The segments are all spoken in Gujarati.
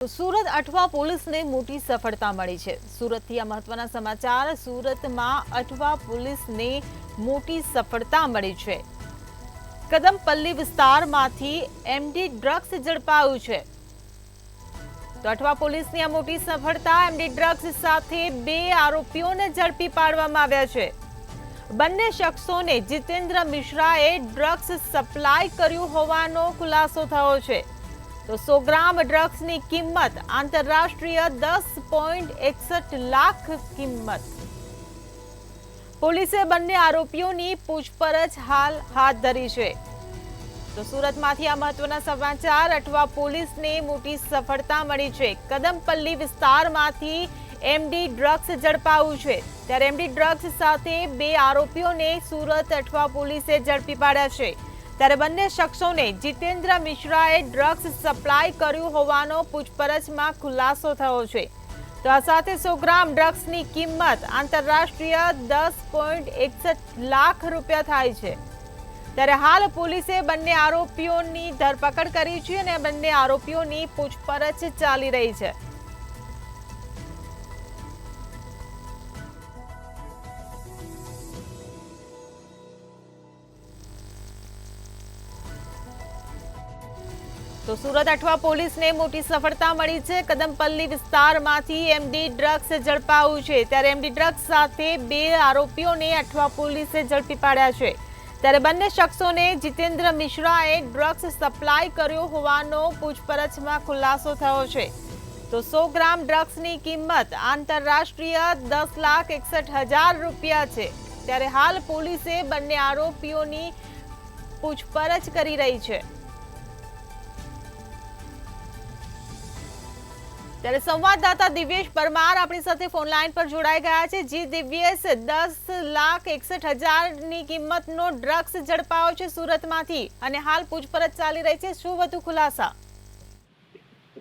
સુરત અઠવા પોલીસને મોટી સફળતા મળી છે। સુરતથી આ મહત્વના સમાચાર। સુરતમાં અઠવા પોલીસને મોટી સફળતા મળી છે। કદમપલ્લી વિસ્તારમાંથી એમડી ડ્રગ્સ ઝડપાયું છે। તો અઠવા પોલીસની આ મોટી સફળતા। એમડી ડ્રગ્સ સાથે 2 આરોપીઓને ઝડપી પાડવામાં આવ્યા છે। બંને શખ્સોને જીતેન્દ્ર મિશ્રાએ ડ્રગ્સ સપ્લાય કર્યું હોવાનો ખુલાસો થયો છે। तो 100 ग्राम ड्रग्स की कीमत आंतरराष्ट्रीय 10.61 लाख कीमत। पुलिसे बंने आरोपीओं की पूछपरछ हाल हाथ धरी है। तो सूरत मांथी आ महत्वना समाचार। अठवा पुलिस ने मोटी सफलता मળી છે। कदमपल्ली विस्तार मांथी एमडी ड्रग्स झड़पाયું છે। ત્યારે एमडी ड्रग्स साथे 2 आरोपीओं ने सूरत अठवा पुलिसे झड़पी पाड्या છે। ત્યારે બંને શખ્સોને જીતેન્દ્ર મિશ્રાએ ડ્રગ્સ સપ્લાય કર્યું હોવાનો પૂછપરછમાં ખુલાસો થયો છે। તો આ સાથે 100 ગ્રામ ડ્રગ્સની કિંમત આંતરરાષ્ટ્રીય 10.61 લાખ રૂપિયા થાય છે। ત્યારે હાલ પોલીસે બંને આરોપીઓની ધરપકડ કરી છે અને બંને આરોપીઓની પૂછપરછ ચાલી રહી છે। तो सूरत अठवा पुलिस ने मोटी सफलता मળી છે। कदमपल्ली विस्तारमांथी एमडी ड्रग्स ઝડપાયું છે। ત્યારે एमडी ड्रग्स સાથે 2 આરોપીઓને अठवा पुलिसे ઝડપી પાડ્યા છે। ત્યારે બંને શખ્સોને જીતેન્દ્ર મિશ્રાએ ડ્રગ્સ સપ્લાય કર્યો હોવાનો પૂછપરછમાં ખુલાસો થયો છે। તો 100 ગ્રામ ડ્રગ્સની કિંમત આંતરરાષ્ટ્રીય 10,61,000 રૂપિયા છે। ત્યારે હાલ પોલીસે બંને આરોપીઓની પૂછપરછ કરી રહી છે। ત્યારે સંવાદદાતા દિવ્યેશ પરમાર આપણી સાથે ફોન લાઈન પર જોડાઈ ગયા છે। જી દિવ્યેશ, 10,61,000 ની કિંમતનો ડ્રગ્સ ઝડપાયો છે સુરતમાંથી અને હાલ પૂછપરછ ચાલી રહી છે। શું વધુ ખુલાસા?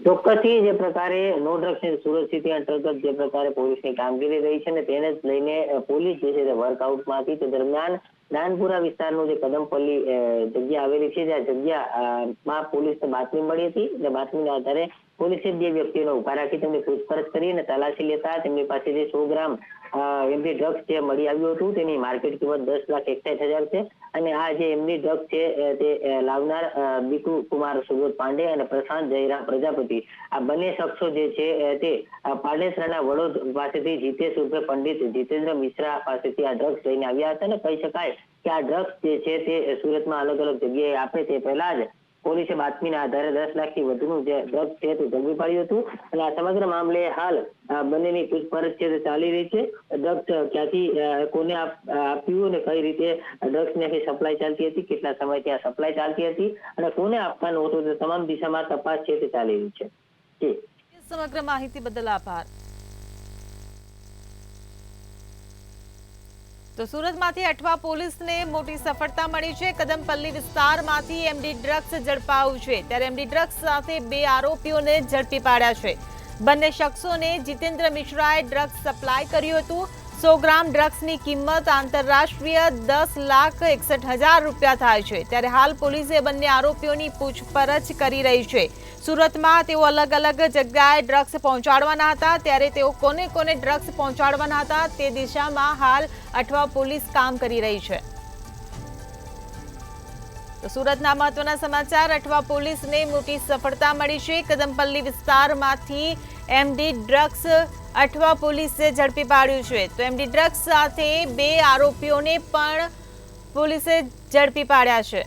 ચોક્કસથી જે પ્રકારે નો ડ્રગ્સ સુરત સિટી અંતર્ગત જે પ્રકારે પોલીસની કામગીરી રહી છે ને તેને જ લઈને પોલીસ જે છે તે વર્કઆઉટમાંથી તે દરમિયાન નાનપુરા વિસ્તારનું જે કદમપલ્લી જગ્યા આવેલી છે જ્યાં જગ્યામાં પોલીસને બાતમી મળી હતી અને બાતમીના આધારે પોલીસે 2 વ્યક્તિઓને ઉભા રાખી તેમની પૂછપરછ કરી અને તલાશી લેતા તેમની પાસે જે 100 ગ્રામ એમડી ડ્રગ્સ જે મળી આવ્યું હતું તેની માર્કેટ કિંમત 10,61,000 છે અને આ જે એમડી ડ્રગ્સ છે તે લાવનાર બીટુ કુમાર સુબોધ પાંડે અને પ્રશાંત જયરામ પ્રજાપતિ આ બંને શખ્સો જે છે તે પાંડેસરાના વડોદ પાસેથી જીતેશ ઉર્ફે પંડિત જીતેન્દ્ર મિશ્રા પાસેથી આ ડ્રગ્સ લઈને આવ્યા હતા અને કહી શકાય કે આ ડ્રગ્સ જે છે તે સુરતમાં અલગ અલગ જગ્યાએ આપે તે પહેલા જ પોલીસે બાતમીના આધારે 10 લાખથી વધુનું જે ડ્રગ્સ છે તે ઝડપી પાડ્યું હતું અને આ સમગ્ર મામલે હાલ બંનેની પૂછપરછ છે તે ચાલી રહી છે। ડ્રગ્સ ક્યાંથી કોને આપ્યું અને કઈ રીતે ડ્રગ્સની સપ્લાય ચાલતી હતી, કેટલા સમયથી આ સપ્લાય ચાલતી હતી અને કોને આપવાનું હતું તે તમામ દિશામાં તપાસ છે તે ચાલી રહી છે। જી, સમગ્ર માહિતી બદલ આભાર। तो सूरतमांथी अठवा पुलिसने मोटी सफलता मળી છે। कदमपल्ली विस्तारमांथी एमडी ड्रग्स ઝડપાયું છે। ત્યારે एमडी ड्रग्स સાથે 2 આરોપીઓને ઝડપી પાડ્યા છે। બંને શખ્સોને જીતેન્દ્ર મિશ્રાએ ડ્રગ્સ સપ્લાય કર્યું હતું। 100 ગ્રામ ડ્રગ્સની કિંમત આંતરરાષ્ટ્રીય 10,61,000 રૂપિયા થાય છે। ત્યારે હાલ પોલીસે બંને આરોપીઓની પૂછપરછ કરી રહી છે। સુરતમાં તેઓ અલગ અલગ જગ્યાએ ડ્રગ્સ પહોંચાડવાના હતા ત્યારે તેઓ કોને કોને ડ્રગ્સ પહોંચાડવાના હતા તે દિશામાં હાલ અઠવા પોલીસ કામ કરી રહી છે। તો સુરતના મહત્વના સમાચાર। અઠવા પોલીસને મોટી સફળતા મળી છે। કદમપલ્લી વિસ્તારમાંથી એમડી ડ્રગ્સ અઠવા પોલીસે ઝડપી પાડ્યું છે। તો એમડી ડ્રગ્સ સાથે 2 આરોપીઓને પણ પોલીસે ઝડપી પાડ્યા છે।